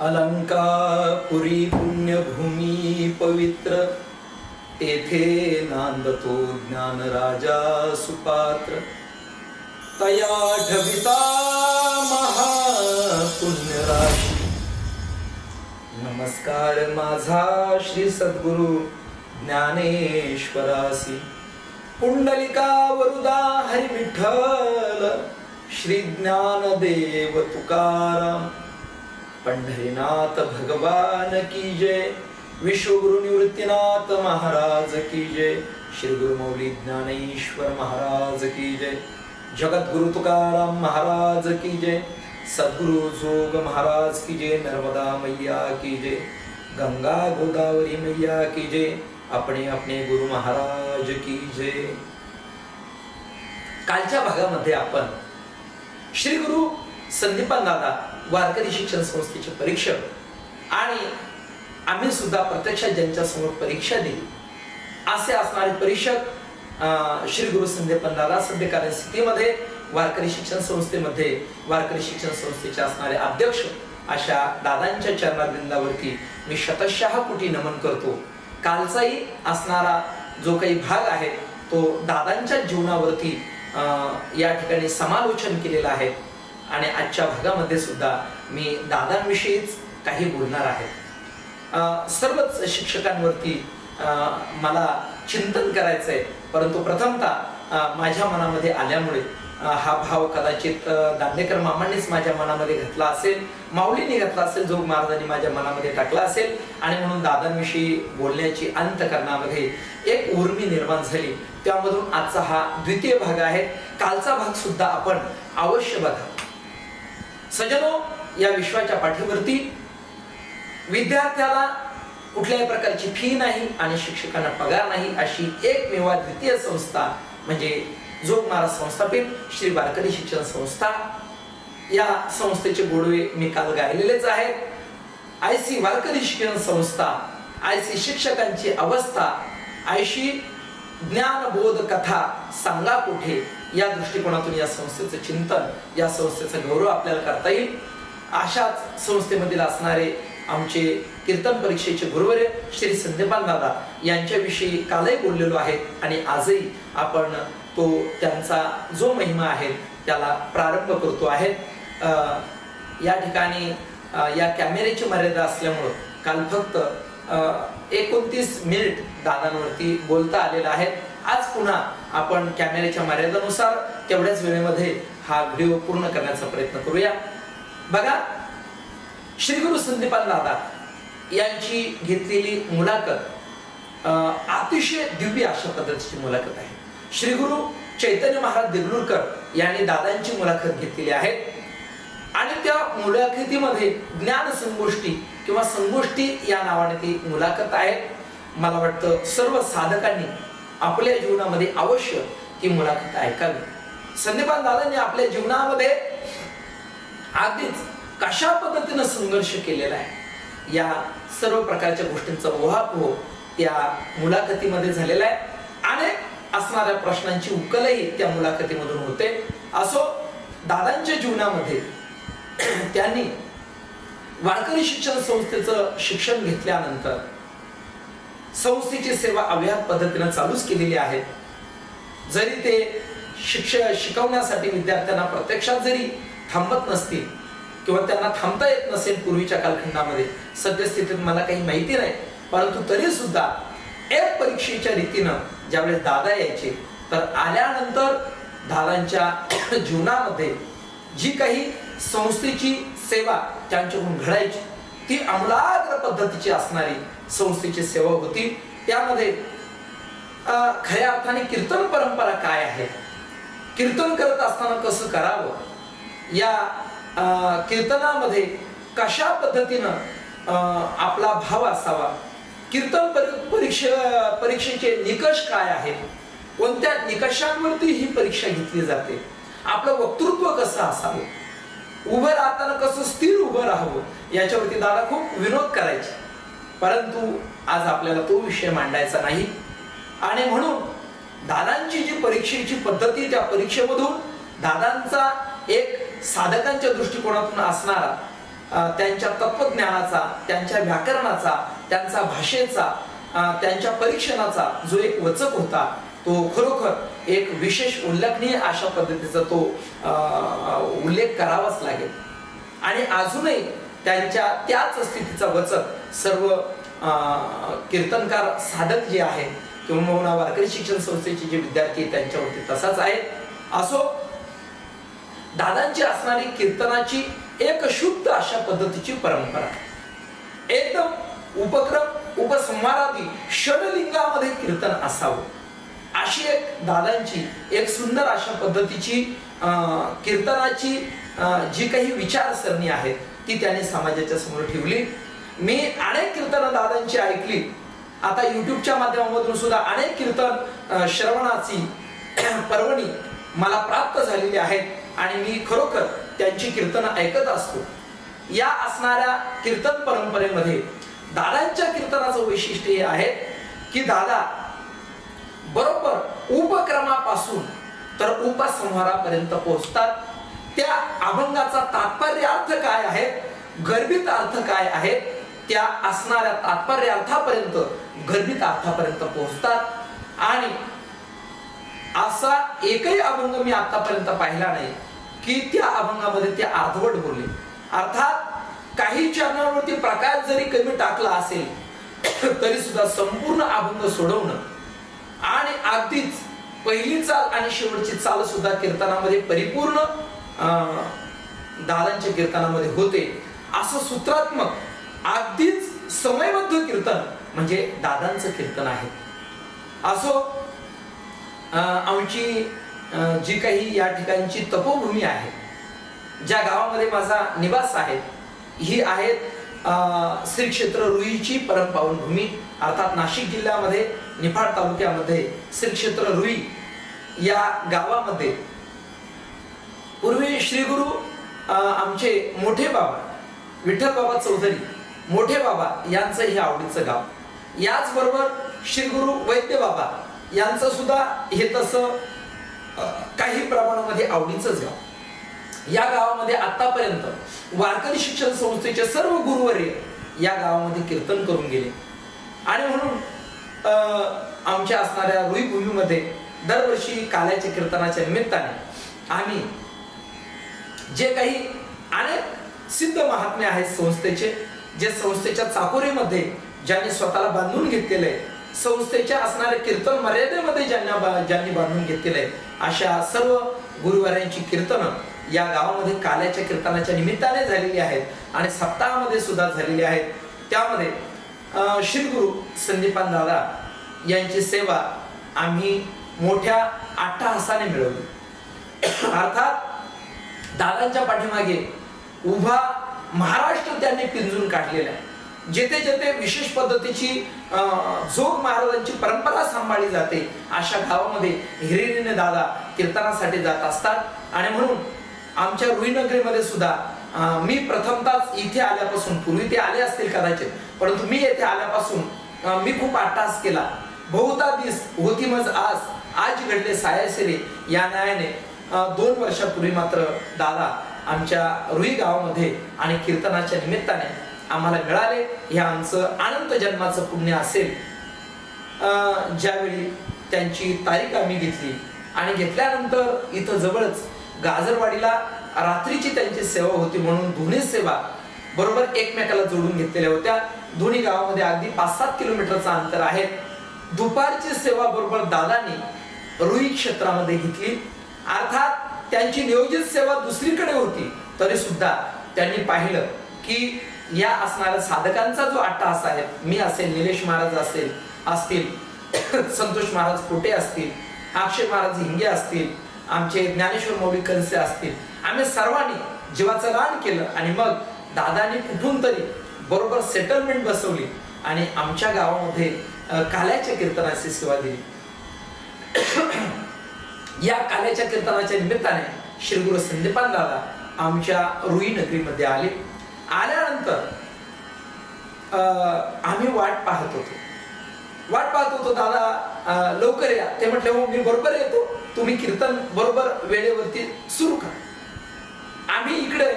अलंकापुरी पुण्यभूमी पवित्र, तेथे नांदतो ज्ञान राजा सुपात्र. तया ढविता महापुण्यराशी. नमस्कार माझा श्री सद्गुरु ज्ञानेश्वरासी. पुंडलिका वरुदा हरी विठ्ठल, श्री ज्ञानदेव तुकाराम. पंढरीनाथ भगवान की जय. विश्वगुरु निवृत्तीनाथ महाराज की जय. श्री गुरु मौली ज्ञानेश्वर महाराज की जय. जगद्गुरु तुकाराम महाराज की जय. सद्गुरु जोग महाराज की जय. नर्मदा मैया की जय. गंगा गोदावरी मैया की जय. अपने अपने गुरु महाराज की जय. कालच्या भागामध्ये आपण श्री गुरु संदीपान दादा वारकरी शिक्षण संस्थेचे परीक्षक आणि आम्ही सुद्धा प्रत्यक्षात ज्यांच्या समोर परीक्षा दिली असे असणारे परीक्षक श्री गुरु संदीपान दादा सध्याकालीन स्थितीमध्ये वारकरी शिक्षण संस्थेमध्ये वारकरी शिक्षण संस्थेचे असणारे अध्यक्ष अशा दादांच्या चरणारविंदावरती मी शतशः कोटी नमन करतो. कालचाही असणारा जो काही भाग आहे तो दादांच्या जीवनावरती या ठिकाणी समालोचन केलेलं आहे आणि आजच्या भागामध्ये सुद्धा मी दादांविषयीच काही बोलणार आहे. सर्वच शिक्षकांवरती मला चिंतन करायचंय, परंतु प्रथमतः माझ्या मनामध्ये आल्यामुळे हा भाव कदाचित दांडेकर मामांनीच माझ्या मनामध्ये घातला असेल, माऊलींनी घातला असेल, जोग महाराजांनी माझ्या मनामध्ये टाकला असेल आणि म्हणून दादांविषयी बोलण्याची अंतःकरणामध्ये एक उर्मी निर्माण झाली. त्यामधून आजचा हा द्वितीय भाग आहे. कालचा भाग सुद्धा आपण अवश्य बघा. सजनो, या विश्वाच्या पाठीवरती विद्यार्थ्याला कुठल्याही प्रकारची फी नाही आणि शिक्षकांना पगार नाही अशी एकमेव द्वितीय संस्था म्हणजे जोग महाराज संस्थापित श्री वारकरी शिक्षण संस्था. या संस्थेचे गोडवे मी काल गायलेलेच आहेत. आयसी वारकरी शिक्षण संस्था, आयसी शिक्षकांची अवस्था, आयशी ज्ञानबोध कथा सांगा कुठे, या दृष्टिकोनातून या संस्थेचं चिंतन, या संस्थेचा गौरव आपल्याला करता येईल. अशाच संस्थेमधील असणारे आमचे कीर्तन परीक्षेचे गुरुवर्य श्री संदीपान दादा यांच्याविषयी कालही बोललेलो आहे आणि आजही आपण तो त्यांचा जो महिमा आहे त्याला प्रारंभ करतो आहे. या ठिकाणी या कॅमेऱ्याची मर्यादा असल्यामुळं काल फक्त 29 मिनिट दादांवरती बोलता आलेला आहे. आज पुन्हा आपण कॅमेऱ्याच्या मर्यादेनुसार तेवढ्याच वेळेमध्ये हा व्हिडिओ पूर्ण करण्याचा प्रयत्न करूया. बघा, श्री गुरु संदीपान दादा यांची घेतलेली मुलाखत अतिशय दिव्य अशा पद्धतीची मुलाखत आहे. श्री गुरु चैतन्य महाराज देगलूरकर यांनी दादांची मुलाखत घेतलेली आहे आणि त्या मुलाखतीमध्ये ज्ञान संगोष्ठी किंवा संगोष्ठी या नावाने ती मुलाखत आहे. मला वाटतं सर्व साधकांनी आपल्या जीवनामध्ये अवश्य ही मुलाखत ऐकावी. संदीपान दादांनी आपल्या जीवनामध्ये अगदीच कशा पद्धतीने संघर्ष केलेला आहे या सर्व प्रकारच्या गोष्टींचा उहापोह त्या मुलाखतीमध्ये झालेला आहे. अनेक असणाऱ्या प्रश्नांची उकलही त्या मुलाखतीमधून होते. असो, दादांच्या जीवनामध्ये त्यांनी वारकरी शिक्षण संस्थेचं शिक्षण घेतल्यानंतर संस्थेची सेवा अव्याहत पद्धतीने चालूच केलेली आहे. जरी ते शिकवण्यासाठी विद्यार्थ्यांना प्रत्यक्षात जरी थांबत नसतील किंवा त्यांना थांबता येत नसेल पूर्वीच्या कालखंडामध्ये, सद्यस्थितीत मला काही माहिती नाही, परंतु तरी सुद्धा एक परीक्षेच्या रीतीनं ज्यावेळेस दादा यायचे तर आल्यानंतर दादांच्या जीवनामध्ये जी काही संस्थेची सेवा त्यांच्याकडून घडायची ती आमूलाग्र पद्धतीची असणारी संस्थेची सेवा होती. त्यामध्ये खऱ्या अर्थाने कीर्तन परंपरा काय आहे, कीर्तन करत असताना कसं करावं, या कीर्तनामध्ये कशा पद्धतीनं आपला भाव असावा, कीर्तन परीक्षेचे निकष काय आहेत, कोणत्या निकषांवरती ही परीक्षा घेतली जाते, आपलं वक्तृत्व कसं असावं, उभं राहताना कसं स्थिर उभं राहावं, याच्यावरती दादा खूप विनोद करायचे. परंतु आज आपल्याला तो विषय मांडायचा नाही आणि म्हणून दादांची जी परीक्षेची पद्धती, त्या परीक्षेमधून दादांचा एक साधकांच्या दृष्टिकोनातून असणारा त्यांच्या तत्वज्ञानाचा, त्यांच्या व्याकरणाचा, त्यांचा भाषेचा, त्यांच्या परीक्षणाचा जो एक वचक होता तो खरोखर एक विशेष उल्लेखनीय अशा पद्धतीचा तो उल्लेख करावाच लागेल. आणि अजूनही त्यांच्या त्याच स्थितीचा वचक सर्व कीर्तनकार साधक जे आहेत किंवा वारकरी शिक्षण संस्थेचे जे विद्यार्थी त्यांच्यावरती तसाच आहे. असो, दादांची असणारी कीर्तनाची एक शुद्ध अशा पद्धतीची परंपरा, एकदम उपक्रम उपसंहारादी षडलिंगामध्ये कीर्तन असावं अशी एक दादांची एक सुंदर अशा पद्धतीची कीर्तनाची जी काही विचारसरणी आहे ती त्यांनी समाजाच्या समोर ठेवली. मी अनेक कीर्तन दादांची ऐकली. आता युट्यूबच्या माध्यमातून सुद्धा अनेक कीर्तन श्रवणाची पर्वणी मला प्राप्त झालेली आहेत आणि मी खरोखर त्यांची कीर्तन ऐकत असतो. या असणाऱ्या कीर्तन परंपरेमध्ये दादांच्या कीर्तनाचं वैशिष्ट्य हे आहे की दादा बरोबर उपक्रमापासून तर उपसंहारापर्यंत पोहोचतात. त्या अभंगाचा तात्पर्य अर्थ काय आहे, गर्भित अर्थ काय आहे, त्या असणाऱ्या तात्पर्य अर्थापर्यंत गर्भित अर्थापर्यंत पोहोचतात. आणि असा एकही अभंग मी आतापर्यंत पाहिला नाही की त्या अभंगामध्ये ते अर्धवट बोलले. अर्थात काही चॅनलवरती प्रकाश जरी कमी टाकला असेल तरी सुद्धा संपूर्ण अभंग सोडवणं आणि अगदीच पहिली चाल आणि शेवटची चाल सुद्धा कीर्तनामध्ये परिपूर्ण दादांच्या कीर्तनामध्ये होते. असं सूत्रात्मक अगदीच समयबद्ध कीर्तन म्हणजे दादांचं कीर्तन आहे. असो, आमची जी काही या ठिकाणची तपोभूमी आहे, ज्या गावामध्ये माझा निवास आहे, ही आहेत श्री क्षेत्र रुईची परमपावन भूमी. अर्थात नाशिक जिल्ह्यामध्ये निफाड तालुक्यामध्ये श्री क्षेत्र रुई या गावामध्ये पूर्वी श्री गुरु आमचे मोठे बाबा विठ्ठल बाबा चौधरी मोठे बाबा यांचं हे आवडीचं गाव. याचबरोबर श्री गुरु वैद्य बाबा यांचं सुद्धा हे तसं काही प्रमाणामध्ये आवडीचंच गाव. या गावामध्ये आतापर्यंत वारकरी शिक्षण संस्थेचे सर्व गुरुवर्य या गावामध्ये कीर्तन करून गेले. आणि म्हणून आमच्या असणाऱ्या रुई भूमीमध्ये दरवर्षी काल्याच्या कीर्तनाच्या निमित्ताने आम्ही जे काही अनेक सिद्ध महात्मे आहेत संस्थेचे, जे संस्थेच्या चाकोरीमध्ये ज्यांनी स्वतःला बांधून घेतलेलं आहे, संस्थेच्या असणाऱ्या कीर्तन मर्यादेमध्ये ज्यांनी बांधून घेतलेलं आहे, अशा सर्व गुरुवारांची कीर्तनं या गावामध्ये काल्याच्या कीर्तनाच्या निमित्ताने झालेली आहेत आणि सप्ताहामध्ये सुद्धा झालेली आहेत. त्यामध्ये श्री गुरु संदीपान दादा यांची सेवा आम्ही मोठ्या अट्टहासाने मिळवली. अर्थात दादांच्या पाठीमागे उभा महाराष्ट्र त्यांनी पिंजून काढलेला आहे. जेथे जेथे विशेष पद्धतीची जोग महाराजांची परंपरा सांभाळली जाते अशा गावामध्ये हिरिरीने दादा कीर्तनासाठी जात असतात. आणि म्हणून आमच्या रुईनगरीमध्ये सुद्धा मी प्रथमतःच इथे आल्यापासून, पूर्वी ते आले असतील कदाचित, परंतु मी येथे आल्यापासून मी खूप अट्टहास केला. बहुधा दिस होती मज आज घडले सायासिरे या न्यायाने 2 वर्षापूर्वी मात्र दादा आमच्या रुई गावामध्ये आणि कीर्तनाच्या निमित्ताने आम्हाला मिळाले. हे आमचं अनंत जन्माचं पुण्य असेल. ज्यावेळी त्यांची तारीख आम्ही घेतली आणि घेतल्यानंतर इथं जवळच गाजरवाडीला रात्रीची त्यांची सेवा होती म्हणून दोन्ही सेवा बरोबर एकमेकाला जोडून घेतलेल्या होत्या. दोन्ही गावामध्ये अगदी 5-7 किलोमीटरचं अंतर आहे. दुपारची सेवा बरोबर दादांनी रुई क्षेत्रामध्ये घेतली. अर्थात त्यांची नियोजित सेवा दुसरीकडे होती तरी सुद्धा त्यांनी पाहिलं की या असणाऱ्या साधकांचा जो अट्टहास आहे, मी असेल, निलेश महाराज असतील, संतोष महाराज पोटे असतील, अक्षय महाराज हिंगे असतील, आमचे ज्ञानेश्वर मौली कंसे असतील, आम्ही सर्वांनी जीवाचं रान केलं आणि मग दादांनी कुठून तरी बरोबर सेटलमेंट बसवली आणि आमच्या गावामध्ये काल्याच्या कीर्तनाची सेवा दिली. या काल्याच्या कीर्तनाच्या निमित्ताने श्री गुरु संदीपान दादा आमच्या रुई नगरीमध्ये आले. आल्यानंतर आम्ही वाट पाहत होतो दादा लवकर या. ते म्हटले हो मी बरोबर येतो, तुम्ही कीर्तन बरोबर वेळेवरती सुरू करा. आम्ही इकडे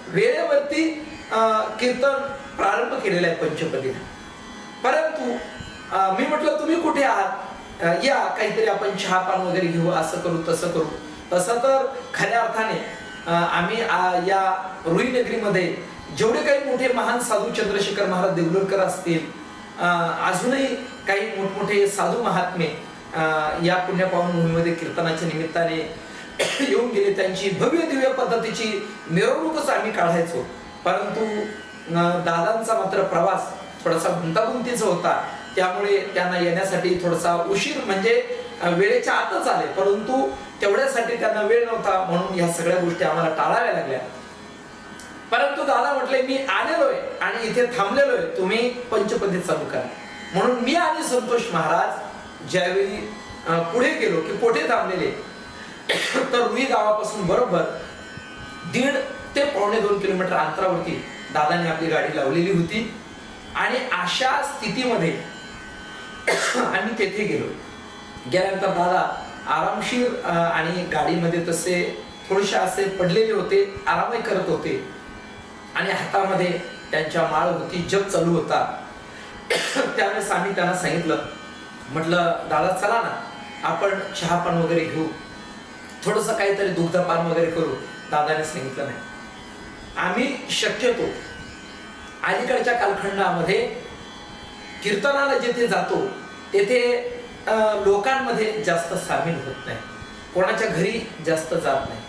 वेळेवरती कीर्तन प्रारंभ केलेला आहे पंचपदीने. परंतु मी म्हटलं तुम्ही कुठे आहात, या काहीतरी आपण चहा पान वगैरे घेऊ, असं करू तसं करू. तसं तर खऱ्या अर्थाने आम्ही या रुई नगरीमध्ये जेवढे काही मोठे महान साधू चंद्रशेखर महाराज देवलरकर असतील, अजूनही काही मोठमोठे साधू महात्मे या पुण्य पावन भूमीमध्ये कीर्तनाच्या निमित्ताने येऊन गेले. त्यांची भव्य दिव्य पद्धतीची मिरवणूकच आम्ही काढायचो. परंतु दादांचा मात्र प्रवास थोडासा गुंतागुंतीचा होता, त्यामुळे त्यांना येण्यासाठी थोडासा उशीर, म्हणजे वेळेच्या आतच आले, परंतु तेवढ्यासाठी त्यांना वेळ नव्हता, म्हणून या सगळ्या गोष्टी आम्हाला टाळाव्या लागल्या. परंतु दादा म्हटले मी आलेलोय आणि इथे थांबलेलोय, तुम्ही पंचपदी चालू करा. म्हणून मी आणि संतोष महाराज ज्यावेळी पुढे गेलो की कोठे थांबलेले, तर रुई गावापासून बरोबर 1.5 ते 2.25 किलोमीटर अंतरावरती दादाने आपली गाडी लावलेली होती. आणि अशा स्थितीमध्ये आम्ही तेथे गेलो. गेल्यानंतर दादा आरामशीर आणि गाडीमध्ये तसे थोडेसे असे पडलेले होते, आरामही करत होते आणि हातामध्ये त्यांच्या माळ होती, जप चालू होता. त्यावेळेस आम्ही त्यांना सांगितलं, म्हटलं दादा चला ना आपण चहा पान वगैरे घेऊ, थोडस काहीतरी दुग्धपान वगैरे करू. दादाने सांगितलं नाही. आम्ही शक्यतो अलीकडच्या कालखंडामध्ये कीर्तनाला जिथे जातो तेथे लोकांमध्ये जास्त सामील होत नाही, कोणाच्या घरी जास्त जात नाही.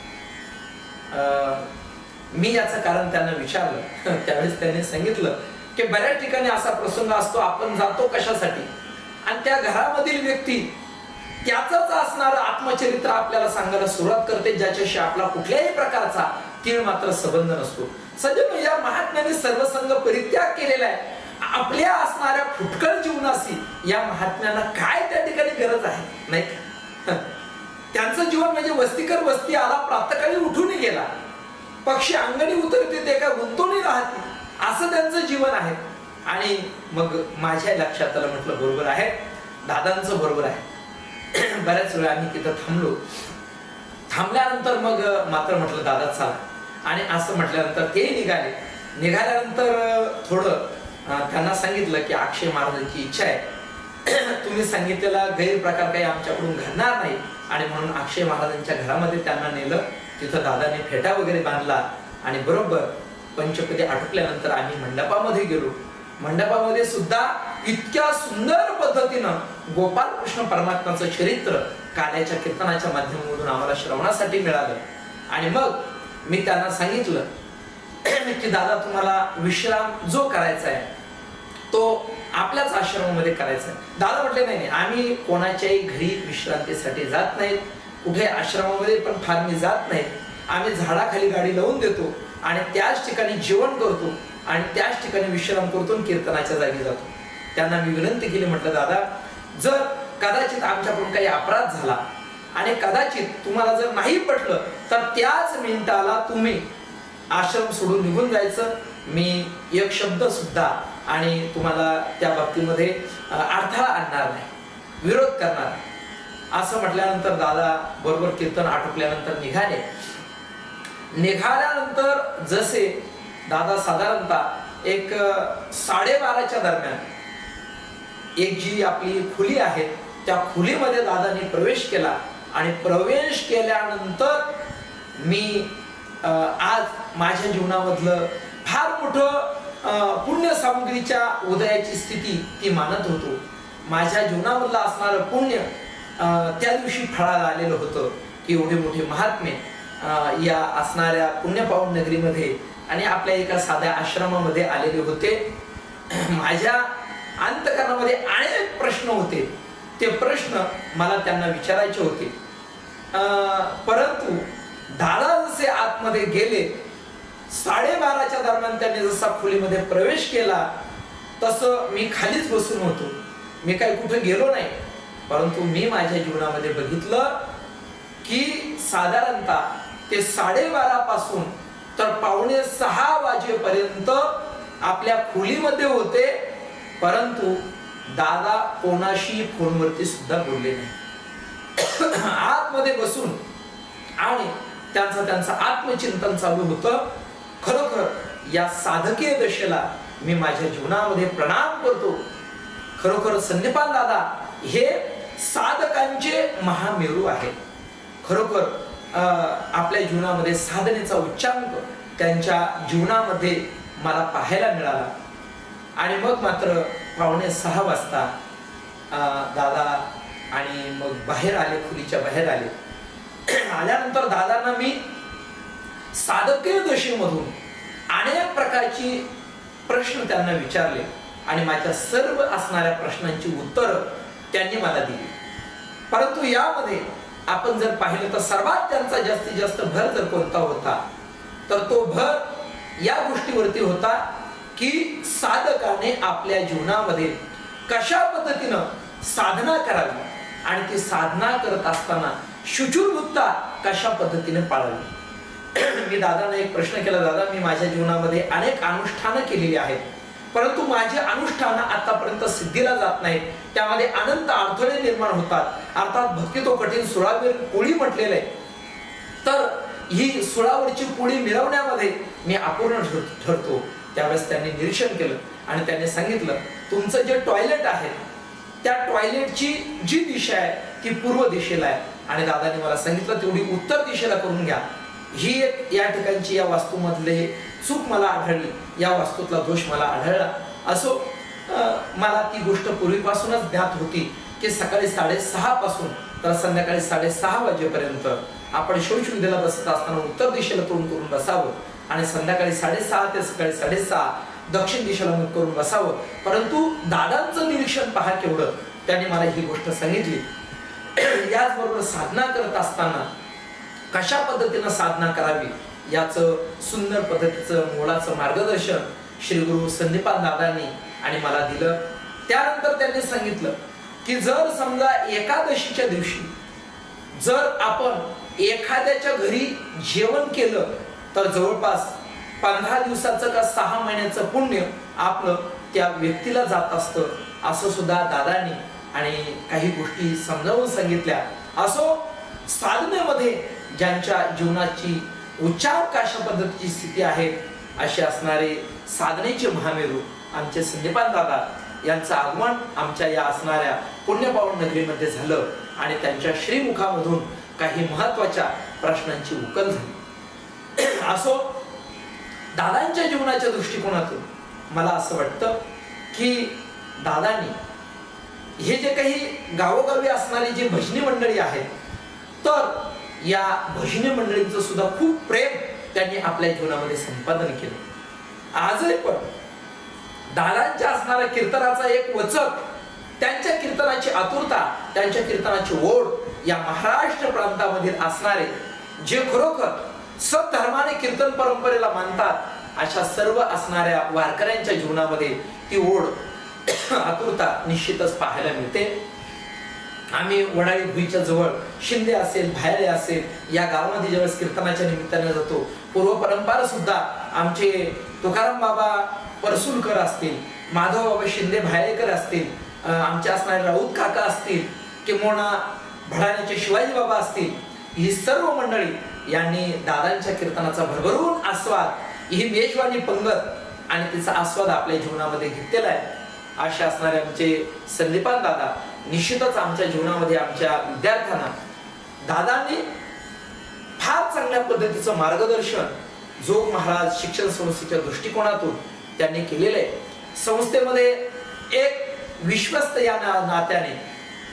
मी याचं कारण त्यांना विचारलं. त्यावेळेस त्यांनी सांगितलं की बऱ्याच ठिकाणी असा प्रसंग असतो, आपण जातो कशासाठी, आणि त्या घरामधील व्यक्ती त्याचंच असणारं आत्मचरित्र आपल्याला सांगायला सुरुवात करते, ज्याच्याशी आपला कुठल्याही प्रकारचा तीळ मात्र संबंध नसतो. सज्जन, या महात्म्याने सर्वसंग परित्याग केलेला आहे. आपल्या असणाऱ्या फुटकळ जीवनाशी या महात्म्यांना काय त्या ठिकाणी गरज आहे, नाही का? त्यांचं जीवन म्हणजे वस्तीकर वस्ती आला, प्रातःकाळी उठून गेला, पक्षी अंगणी उतरते ते का गुंतवणी राहते, असं त्यांचं जीवन आहे. आणि मग माझ्या लक्षात आलं, म्हटलं बरोबर आहे, दादांचं बरोबर आहे. बऱ्याच वेळा आम्ही तिथं थांबलो. थांबल्यानंतर मग मात्र म्हटलं दादा चला, आणि असं म्हटल्यानंतर ते निघाले. निघाल्यानंतर थोडं त्यांना सांगितलं की अक्षय महाराजांची इच्छा आहे, तुम्ही सांगितलेला गैरप्रकार काही आमच्याकडून घडणार नाही, आणि म्हणून अक्षय महाराजांच्या घरामध्ये त्यांना नेलं. तिथं दादाने फेटा वगैरे बांधला आणि बरोबर पंचपदी आटोपल्यानंतर आम्ही मंडपामध्ये गेलो. मंडपामध्ये सुद्धा इतक्या सुंदर पद्धतीनं गोपाल कृष्ण परमात्माचं चरित्र काल्याच्या कीर्तनाच्या माध्यमातून आम्हाला श्रवणासाठी मिळालं. आणि मग मी त्यांना सांगितलं की दादा तुम्हाला विश्राम जो करायचा आहे तो आपल्याच आश्रमामध्ये करायचा आहे. दादा म्हटले नाही, आम्ही कोणाच्याही घरी विश्रांतीसाठी जात नाहीत, कुठे आश्रमामध्ये पण फार मी जात नाही. आम्ही झाडाखाली गाडी लावून देतो आणि त्याच ठिकाणी जेवण करतो आणि त्याच ठिकाणी विश्राम करतो, कीर्तनाच्या जागी जातो. त्यांना मी विनंती केली, म्हटलं दादा जर कदाचित आमच्याकडून काही अपराध झाला आणि कदाचित तुम्हाला जर नाही पटलं तर त्याच मिनिटाला तुम्ही आश्रम सोडून निघून जायचं. मी एक शब्द सुद्धा आणि तुम्हाला त्या बाबतीमध्ये अडथळा आणणार नाही, विरोध करणार. असं म्हटल्यानंतर दादा बरोबर कीर्तन आटोपल्यानंतर निघाले. निघाल्यानंतर जसे दादा साधारणतः एक 12:30च्या दरम्यान एक जी आपली खोली आहे त्या खोलीमध्ये दादाने प्रवेश केला. आणि प्रवेश केल्यानंतर मी आज माझ्या जीवनामधलं फार मोठं पुण्य सामग्रीच्या उदयाची स्थिती ती मानत होतो. माझ्या जीवनामधलं असणारं पुण्य त्या दिवशी फळाला आलेलं होतं की एवढे मोठे महात्मे या असणाऱ्या पुण्यपावन नगरीमध्ये आणि आपल्या एका साध्या आश्रमामध्ये आलेले होते. माझ्या अंतःकरणामध्ये अनेक प्रश्न होते, ते प्रश्न मला त्यांना विचारायचे होते. परंतु दादा जसे आतमध्ये गेले, 12:30च्या दरम्यान त्यांनी जसा खोलीमध्ये प्रवेश केला तसं मी खालीच बसून होतो. मी काही कुठे गेलो नाही. परंतु मी माझ्या जीवनामध्ये बघितलं की साधारणतः ते 12:30 पासून तर 5:45 वाजेपर्यंत आपल्या खोलीमध्ये होते, परंतु दादा कोणाशी फोनवरती सुद्धा बोलले नाही. आतमध्ये बसून आणि त्यांचं आत्मचिंतन चालू होतं. खरोखर या साधकीय दशेला मी माझ्या जीवनामध्ये प्रणाम करतो. खरोखर संदीपान दादा हे साधकांचे महामेरू आहे. खरोखर आपल्या जीवनामध्ये साधनेचा उच्चांक त्यांच्या जीवनामध्ये मला पाहायला मिळाला. आणि मग मात्र 5:45 वाजता दादा आणि मग बाहेर आले, खोलीच्या बाहेर आले. आल्यानंतर दादांना मी साधकीय दशेमधून अनेक प्रकारची प्रश्न त्यांना विचारले आणि माझ्या सर्व असणाऱ्या प्रश्नांची उत्तर त्यांनी मला दिली. परंतु यामध्ये आपण जर पाहिलं तर सर्वात त्यांचा जास्तीत जास्त भर जर कोणता होता तर तो भर या गोष्टीवरती होता की साधकाने आपल्या जीवनामध्ये कशा पद्धतीनं साधना करावी आणि ती साधना करत असताना शुचिर्भूतता कशा पद्धतीने पाळावी. मी दादांना एक प्रश्न केला, दादा मी माझ्या जीवनामध्ये अनेक अनुष्ठानं केलेली आहेत, परंतु माझे अनुष्ठान आतापर्यंत सिद्धीला जात नाहीत, त्यामध्ये अनंत अडथळे निर्माण होतात. अर्थात भक्ती तो कठीण सुळावर पोळी म्हटलेलं आहे, तर ही सुळावरची पोळी मिळवण्यामध्ये मी अपूर्ण ठरतो. त्यावेळेस त्यांनी निरीक्षण केलं आणि त्यांनी सांगितलं, तुमचं जे टॉयलेट आहे त्या टॉयलेटची जी दिशा आहे ती पूर्व दिशेला आहे. आणि दादांनी मला सांगितलं तेवढी उत्तर दिशेला करून घ्या. ही एक या ठिकाणची या वास्तूमधले चूक मला आढळली, या वास्तूतला दोष मला आढळला. असो, मला ती गोष्ट पूर्वीपासूनच ज्ञात होती की सकाळी 6:30 पासून तर संध्याकाळी 6:30 वाजेपर्यंत आपण शौचविधीला बसत असताना उत्तर दिशेला तोंड करून बसावं आणि संध्याकाळी 6:30 ते सकाळी 6:30 दक्षिण दिशेला मुख करून बसावं. परंतु दादांचं निरीक्षण पहा केवढं, त्यांनी मला ही गोष्ट सांगितली. याचबरोबर साधना करत असताना कशा पद्धतीनं साधना करावी याचं सुंदर पद्धतीचं मोलाचं मार्गदर्शन श्री गुरु संदीपान दादांनी आणि मला दिलं. त्यानंतर त्यांनी सांगितलं की जर समजा एकादशीच्या दिवशी जर आपण एखाद्याच्या घरी जेवण केलं तर जवळपास 15 दिवसाचं का 6 महिन्याचं पुण्य आपलं त्या व्यक्तीला जात असतं, असं सुद्धा दादांनी आणि काही गोष्टी समजावून सांगितल्या. असो, साधनेमध्ये ज्यांच्या जीवनाची उच्चार कशा पद्धतीची स्थिती आहे असे असणारे साधनेचे महामेरू आमचे संदीपान दादा यांचं आगमन आमच्या या असणाऱ्या पुण्यपावन नगरीमध्ये झालं आणि त्यांच्या श्रीमुखामधून काही महत्वाच्या प्रश्नांची उकल झाली. असो, दादांच्या जीवनाच्या दृष्टिकोनातून मला असं वाटतं की दादांनी हे जे काही गावोगावी असणारी जी भजनी मंडळी आहेत तर या भजनी मंडळींचं सुद्धा खूप प्रेम त्यांनी आपल्या जीवनामध्ये संपादन केलं. आजही पण दादांच्या असणाऱ्या कीर्तनाचा एक वचक, त्यांच्या कीर्तनाची आतुरता, त्यांच्या कीर्तनाची ओढ या महाराष्ट्र प्रांतामधील असणारे जे खरोखर सद्धर्माने कीर्तन परंपरेला मानतात अशा सर्व असणाऱ्या वारकऱ्यांच्या जीवनामध्ये ती ओढ आतुरता निश्चितच पाहायला मिळते. आम्ही वडाळी भुईच्या जवळ शिंदे असेल, भायळे असेल या गावामध्ये ज्यावेळेस कीर्तनाच्या निमित्ताने जातो, पूर्व परंपरा सुद्धा आमचे तुकाराम बाबा परसुलकर असतील, माधव बाबा शिंदे भायळेकर असतील, आमचे असणारे राऊत काका असतील किंवा भडाण्याचे शिवाजी बाबा असतील, ही सर्व मंडळी यांनी दादांच्या कीर्तनाचा भरभरून आस्वाद, ही मेजवानी पंगत आणि तिचा आस्वाद आपल्या जीवनामध्ये घेतलेला आहे. असे असणारे आमचे संदीपान दादा निश्चितच आमच्या जीवनामध्ये आमच्या विद्यार्थ्यांना दादांनी फार चांगल्या पद्धतीचं मार्गदर्शन जोग महाराज शिक्षण संस्थेच्या दृष्टिकोनातून त्यांनी केलेलं आहे. संस्थेमध्ये एक विश्वस्त या नात्याने,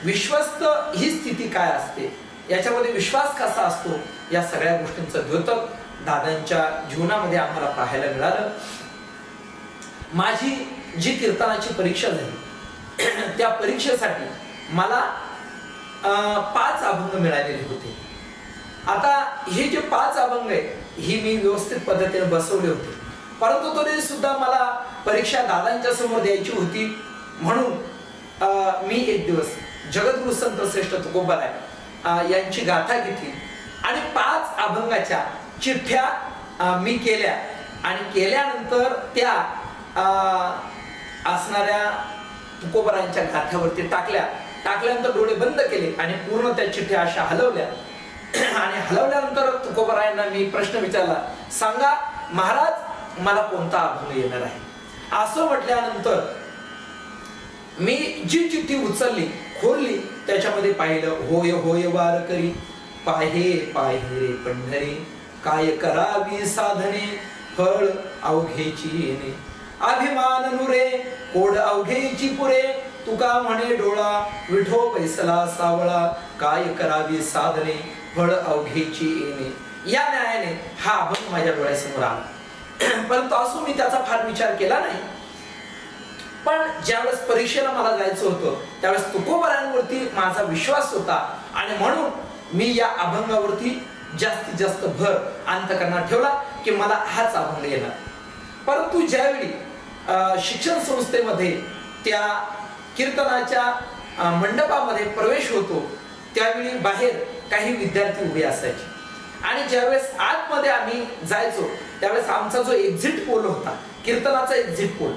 विश्वस्त ही स्थिती काय असते, याच्यामध्ये विश्वास कसा असतो, या सगळ्या गोष्टींचं द्योतक दादांच्या जीवनामध्ये आम्हाला पाहायला मिळालं. माझी जी कीर्तनाची परीक्षा झाली त्या परीक्षेसाठी मला 5 अभंग मिळालेले होते. आता हे जे 5 अभंग आहे ही मी व्यवस्थित पद्धतीने बसवले होते, परंतु तरी सुद्धा मला परीक्षा दादांच्या समोर द्यायची होती. म्हणून मी एक दिवस जगद्गुरु संत श्रेष्ठ तुकोबाराय यांची गाथा घेतली आणि 5 अभंगाच्या चिठ्ठ्या मी केल्या आणि केल्यानंतर त्या असणाऱ्या तुकोबारायांच्या गाथ्यावरती टाकल्यानंतर डोळे बंद केले आणि पूर्ण त्या चिठ्ठ्या अशा हलवल्या आणि हलवल्यानंतर तुकोबारायांना मी प्रश्न विचारला, सांगा महाराज मला कोणता अभंग येणार आहे. असं म्हटल्यानंतर मी जी चिठ्ठी उचलली, खोलली, त्याच्यामध्ये पाहिलं, होय होय वारकरी पाहे पाहे रे पंढरी, काय करावी साधने फळ अवघेची येणे, अभिमान नुरे कोड अवघेची पुरे, तुका म्हणे डोळा विठो पैसला सावळा, काय करावी साधने फळ अवघेची येणे. या न्यायाने हा अभंग माझ्या डोळ्यासमोर आला. परंतु असो मी त्याचा फार विचार केला नाही. पण ज्यावेळेस परीक्षेला मला जायचं होतं त्यावेळेस तुकोबारांवरती माझा विश्वास होता आणि म्हणून मी या अभंगावरती जास्तीत जास्त भर अंतःकरणात ठेवला की मला हाच अभंग येणार. परंतु ज्यावेळी शिक्षण संस्थेमध्ये त्या कीर्तनाच्या मंडपामध्ये प्रवेश होतो त्यावेळी बाहेर काही विद्यार्थी उभे असायचे आणि ज्यावेळेस आतमध्ये आम्ही जायचो त्यावेळेस आमचा जो एक्झिट पोल होता, कीर्तनाचा एक्झिट पोल,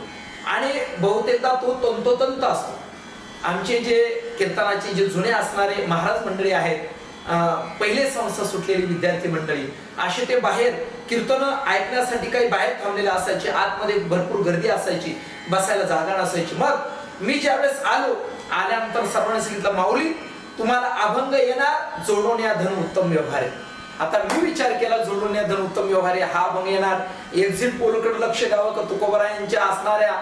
आणि बहुतेकदा तो तंतोतंत असतो. आमचे जे कीर्तनाचे जे जुने असणारे महाराज मंडळी आहेत, पहिले संस्था सुटलेली विद्यार्थी मंडळी, असे ते बाहेर कीर्तन ऐकण्यासाठी काही बाहेर थांबलेले असायचे. आतमध्ये भरपूर गर्दी असायची, बसायला जागा नसायची. मग मी ज्यावेळेस आल्यानंतर सर्वांनी सांगितलं, माऊली तुम्हाला अभंग येणार, जोडून या धन उत्तम व्यवहार आहे. आता मी विचार केला, जोडून या धन उत्तम व्यवहार आहे, हा अभंग येणार, एक्झिट पोलकडे लक्ष द्यावं का तुकोबारायांच्या असणाऱ्या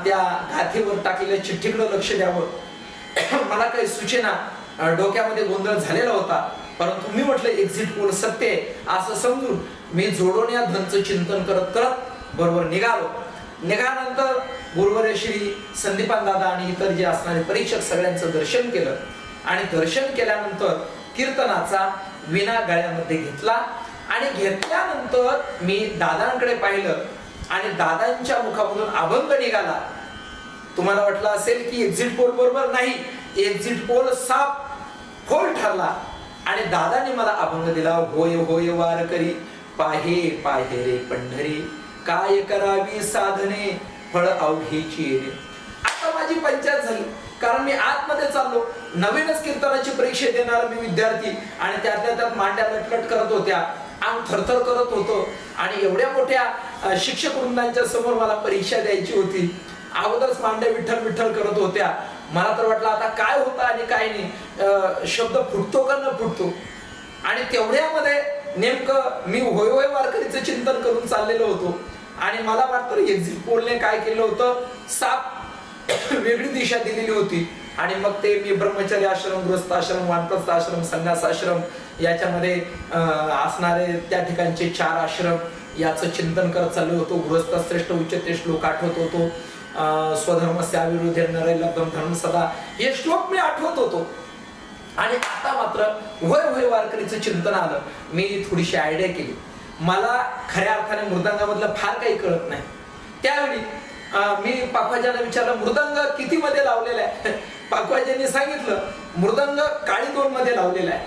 त्या गाथीवर टाकलेल्या चिठ्ठीकडे लक्ष द्यावं, मला काही सूचना, डोक्यामध्ये गोंधळ झालेला होता. परंतु मी म्हटलं एक्झिट पोल सत्य आहे असं समजून मी जोडून या धनचं चिंतन करत करत बरोबर निघालो. निघाल्यानंतर गुरुवर्य श्री संदीपान दादा आणि इतर जे असणारे परीक्षक सगळ्यांचं दर्शन केलं आणि दर्शन केल्यानंतर कीर्तनाचा विना गळ्यामध्ये घेतला आणि घेतल्यानंतर मी दादांकडे पाहिलं आणि दादांच्या मुखामधून अभंग निघाला. तुम्हाला वाटलं असेल की एक्झिट पोल बरोबर, नाही, एक्झिट पोल साफ फोल ठरला आणि दादाने मला अभंग दिला, होय होय वारकरी पाहे पाहे रे पंढरी, काय करावी साधने फळ अवघेची येणे. आता माझी पंचायत झाली, कारण मी आतमध्ये चाललो, नवीनच कीर्तनाची परीक्षा देणारा मी विद्यार्थी आणि त्यातल्या त्यात मांड्या लटलट करत होत्या, अंग थरथर करत होतो आणि एवढ्या मोठ्या शिक्षक वृंदांच्या समोर मला परीक्षा द्यायची होती. अगोदरच मांड्या विठ्ठल विठ्ठल करत होत्या. मला तर वाटलं आता काय होतं आणि काय नाही, शब्द फुटतो का न फुटतो. आणि तेवढ्यामध्ये नेमकं मी होय होय वारकरीचं चिंतन करून चाललेलो होतो आणि मला वाटतं एक्झिट पोलने काय केलं होतं, साप वेगळी दिशा दिलेली होती. आणि मग ते मी ब्रह्मचर्य आश्रम, गृहस्थ आश्रम, वानप्रस्थ आश्रम, संन्यास आश्रम याच्यामध्ये असणारे त्या ठिकाणचे 4 आश्रम याचं चिंतन करत चाललो होतो. गृहस्थ श्रेष्ठ उच्चते श्लोक आठवत होतो, स्वधर्मस्य अविरुद्धे नरे लब्धम धर्म सदा, हे श्लोक मी आठवत होतो. आणि आता मात्र होय होय वारकरीचं चिंतन आलं. मी थोडीशी आयडिया केली. मला खऱ्या अर्थाने मृदंगामधलं फार काही कळत नाही. त्यावेळी मी पाखवाजांना विचारलं, मृदंग किती मध्ये लावलेला आहे? पाखवाजांनी सांगितलं, मृदंग काळी 2 मध्ये लावलेला आहे.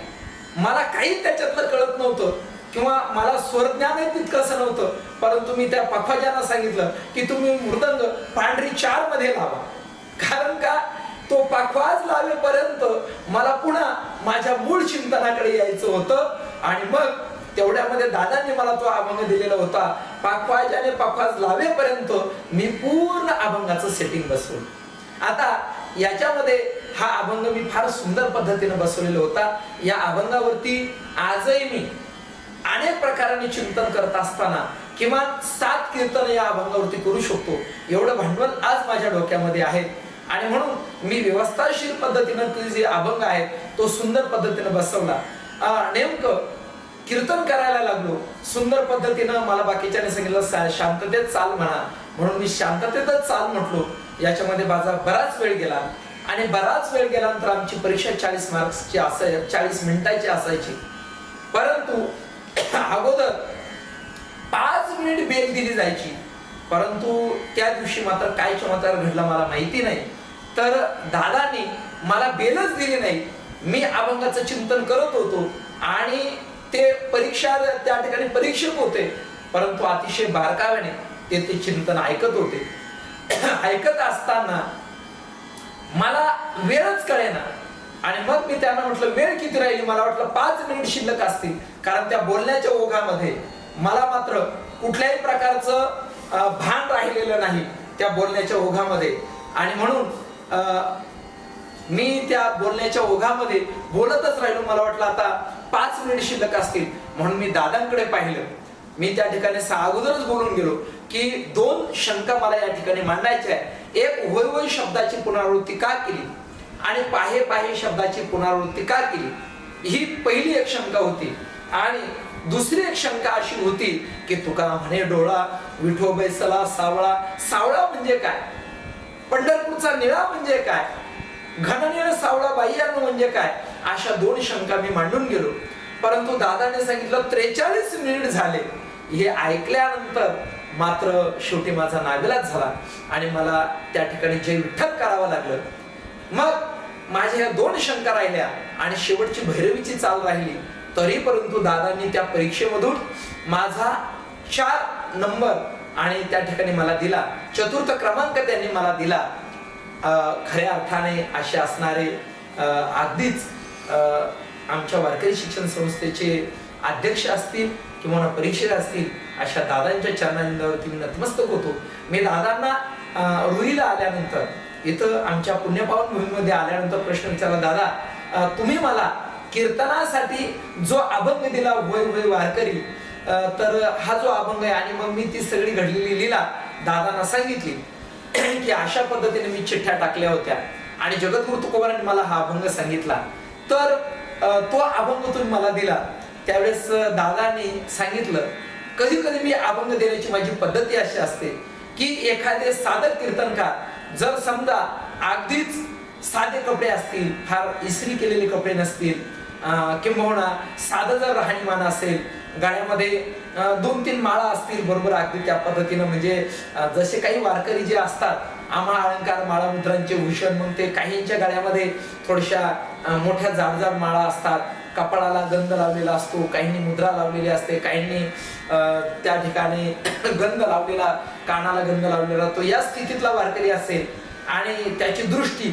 मला काही त्याच्यातलं कळत नव्हतं किंवा मला स्वरज्ञानही तितकंसं नव्हतं. परंतु मी त्या पाखवाजांना सांगितलं की तुम्ही मृदंग पांढरी 4 मध्ये लावा. कारण का, तो पाखवाज लावेपर्यंत मला पुन्हा माझ्या मूळ चिंतनाकडे यायचं होतं. आणि मग तेवढ्यामध्ये दादांनी मला तो अभंग दिलेला होता. पाखवाजाने पाखवाज लावेपर्यंत मी पूर्ण अभंगाचं सेटिंग बसवलं. आता याच्यामध्ये हा अभंग मी फार सुंदर पद्धतीने बसवलेला होता. या अभंगावरती आजही मी अनेक प्रकाराने चिंतन करत असताना किमान 7 कीर्तन या अभंगावरती करू शकतो, एवढं भांडवल आज माझ्या डोक्यामध्ये आहे. आणि म्हणून मी व्यवस्थाशील पद्धतीने जे अभंग आहे तो सुंदर पद्धतीने बसवला. नेमकं कीर्तन करायला लागलो सुंदर पद्धतीनं. मला बाकीच्याने सांगितलं शांततेत चाल म्हणा, म्हणून मी शांततेतच चाल म्हटलो. याच्यामध्ये माझा बराच वेळ गेला आणि बराच वेळ गेल्यानंतर आमची परीक्षा 40 मार्क्सची असायची, 40 मिनिटाची असायची. परंतु अगोदर 5 मिनिट बेल दिली जायची. परंतु त्या दिवशी मात्र काय चमत्कार घडला मला माहिती नाही. तर दादानी मला बेलच दिली नाही. मी अभंगाचं चिंतन करत होतो आणि ते परीक्षा त्या ठिकाणी परीक्षक होते, परंतु अतिशय बारकाव्याने ते चिंतन ऐकत होते. ऐकत असताना मला वेळच कळेना आणि मग मी त्यांना म्हटलं, वेळ किती राहिली? मला वाटलं 5 मिनिट शिल्लक असतील, कारण त्या बोलण्याच्या ओघामध्ये मला मात्र कुठल्याही प्रकारचं भान राहिलेलं नाही त्या बोलण्याच्या ओघामध्ये. आणि म्हणून मी त्या बोलण्याच्या ओघामध्ये बोलतच राहिलो. मला वाटलं आता 5 मिनिट शिल्लक असतील, म्हणून मी दादांकडे पाहिलं. मी त्या ठिकाणी अगोदरच बोलून गेलो की 2 शंका मला या ठिकाणी मांडायच्या आहे. एक, होय होय शब्दाची पुनरावृत्ती का केली आणि पाहे पाहे शब्दाची पुनरावृत्ती का केली, ही पहिली एक शंका होती. आणि दुसरी एक शंका अशी होती की तुका म्हणे डोळा विठो बैसला सावळा. सावळा म्हणजे काय, पंढरपूरचा निळा म्हणजे काय, घननीळ सावळा बाह्यानं म्हणजे काय, अशा 2 शंका मी मांडून गेलो. परंतु दादाने सांगितलं 43 मिनिट झाले. हे ऐकल्यानंतर मात्र शेवटी माझा नाविलाज झाला आणि मला त्या ठिकाणी जय विठ्ठल करावं लागलं. मग माझ्या ह्या 2 शंका राहिल्या आणि शेवटची भैरवीची चाल राहिली. तरी परंतु दादांनी त्या परीक्षेमधून माझा 4 नंबर आणि त्या ठिकाणी मला दिला, 4th क्रमांक त्यांनी मला दिला. खऱ्या अर्थाने असे असणारे अगदीच आमच्या वारकरी शिक्षण संस्थेचे अध्यक्ष असतील किंवा परीक्षक असतील, अशा दादांच्या चरणांवरती मी नतमस्तक होतो. मी दादांना रुईला आल्यानंतर, इथं आमच्या पुण्यपावन भूमीमध्ये आल्यानंतर प्रश्न विचारला, दादा तुम्ही मला कीर्तनासाठी जो अभंग दिला होय होय वारकरी, तर हा जो अभंग आहे, आणि मग मी ती सगळी घडलेली लीला दादांना सांगितली की अशा पद्धतीने मी चिठ्ठ्या टाकल्या होत्या आणि जगद्गुरु तुकोबारांनी मला हा अभंग सांगितला, तर तो अभंग तुम्ही मला दिला. त्यावेळेस दादांनी सांगितलं, कधी कधी मी अभंग देण्याची माझी पद्धती अशी असते की एखादे साधक कीर्तनकार जर समजा अगदीच साधे कपडे असतील, फार इस्त्री केलेले कपडे नसतील, किंबहुना साधं जर राहणीमान असेल, गाड्यामध्ये 2-3 माळा असतील, बरोबर अगदी त्या पद्धतीनं, म्हणजे जसे काही वारकरी जे असतात, आम्हा अलंकार माळा मुद्रांचे भूषण, मग ते काहींच्या गाड्यामध्ये थोड्याशा मोठ्या जाड माळा असतात, कपाळाला गंध लावलेला असतो, काहींनी मुद्रा लावलेली असते, काहींनी त्या ठिकाणी गंध लावलेला, कानाला गंध लावलेला, तो या स्थितीतला वारकरी असेल आणि त्याची दृष्टी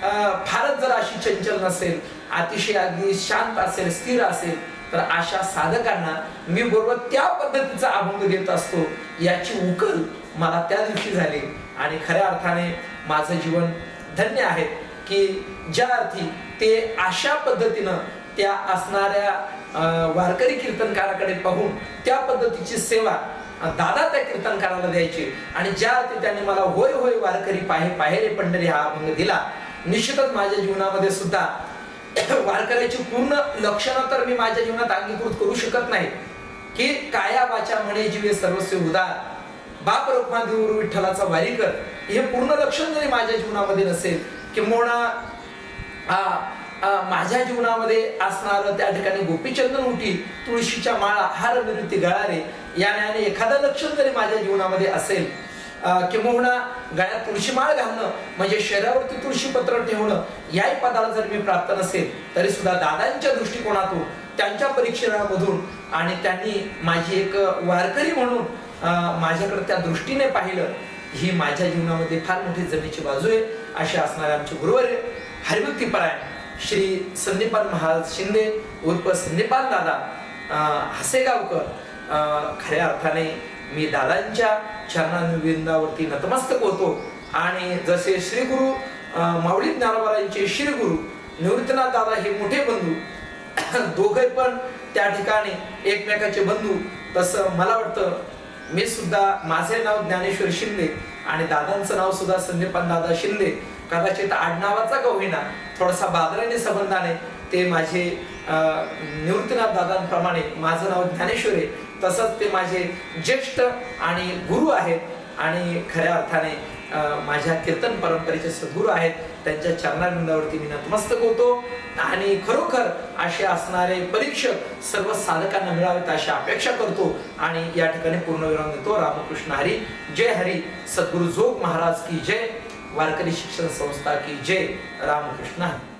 फारच जर अशी चंचल नसेल, अतिशय अगदी शांत असेल, स्थिर असेल, तर अशा साधकांना मी बरोबर त्या पद्धतीचा अभंग देत असतो. याची उकल मला त्या दिवशी झाली आणि खऱ्या अर्थाने माझं जीवन धन्य आहे की ज्या अर्थी ते अशा पद्धतीनं त्या असणाऱ्या वारकरी कीर्तनकाराकडे पाहून त्या पद्धतीची सेवा दादा त्या कीर्तनकाराला द्यायची. आणि ज्या अर्थी त्यांनी मला होय होय वारकरी पाहे पाहे रे पंढरी हा अभंग दिला, निश्चितच माझ्या जीवनामध्ये सुद्धा वारकऱ्याची पूर्ण लक्षणं तर मी माझ्या जीवनात अंगीकृत करू शकत नाही की काया वाचा म्हणे जीवे सर्वस्व उदार, बाप रखुमा देऊर विठ्ठलाचा वारीकर, हे पूर्ण लक्षण जरी माझ्या जीवनामध्ये नसेल, किंबहुना माझ्या जीवनामध्ये असणार त्या ठिकाणी गोपीचंदन उठी, तुळशीच्या माळा, हार विरुती गळारे, याने एखादं लक्षण जरी माझ्या जीवनामध्ये असेल, किंबहुना गळ्यात तुळशी माळ घालणं म्हणजे शरीरावरती तुळशी पत्र ठेवणं, याही पदाला जर मी प्राप्त नसेल, तरी सुद्धा दादांच्या दृष्टिकोनातून, त्यांच्या परीक्षणामधून, आणि त्यांनी माझी एक वारकरी म्हणून माझ्याकडे त्या दृष्टीने पाहिलं, ही माझ्या जीवनामध्ये फार मोठी जमेची बाजू आहे. असे असणारे आमचे गुरुवर्य हरिभक्तीपरायण श्री संदीपान महाराज शिंदे उर्फ संदीपान दादा हसेगावकर, खऱ्या अर्थाने मी दादांच्या चरणारविंदावरती नतमस्तक होतो. आणि जसे श्री गुरु माऊली ज्ञानोबारांचे श्री गुरु निवृत्तीनाथ दादा हे मोठे बंधू, दोघे पण त्या ठिकाणी एकमेकाचे बंधू, तसं मला वाटतं मी सुद्धा, माझे नाव ज्ञानेश्वर शिंदे आणि दादांचं नाव सुद्धा संदीपान दादा शिंदे, कदाचित आडनावाचा का होईना थोडासा बादराने संबंधाने ते माझे निवृत्तीनाथ दादांप्रमाणे माझं नाव ज्ञानेश्वर आहे, तसंच ते माझे ज्येष्ठ आणि गुरु आहेत आणि खऱ्या अर्थाने माझ्या कीर्तन परंपरेचे सद्गुरू आहेत. त्यांच्या चरणारविंदावरती मी नतमस्तक होतो आणि खरोखर असे असणारे परीक्षक सर्व साधकांना मिळावेत अशी अपेक्षा करतो आणि या ठिकाणी पूर्णविराम देतो. रामकृष्ण हरी, जय हरी. सद्गुरु जोग महाराज की जय. वारकरी शिक्षण संस्था की जय. रामकृष्ण हरी.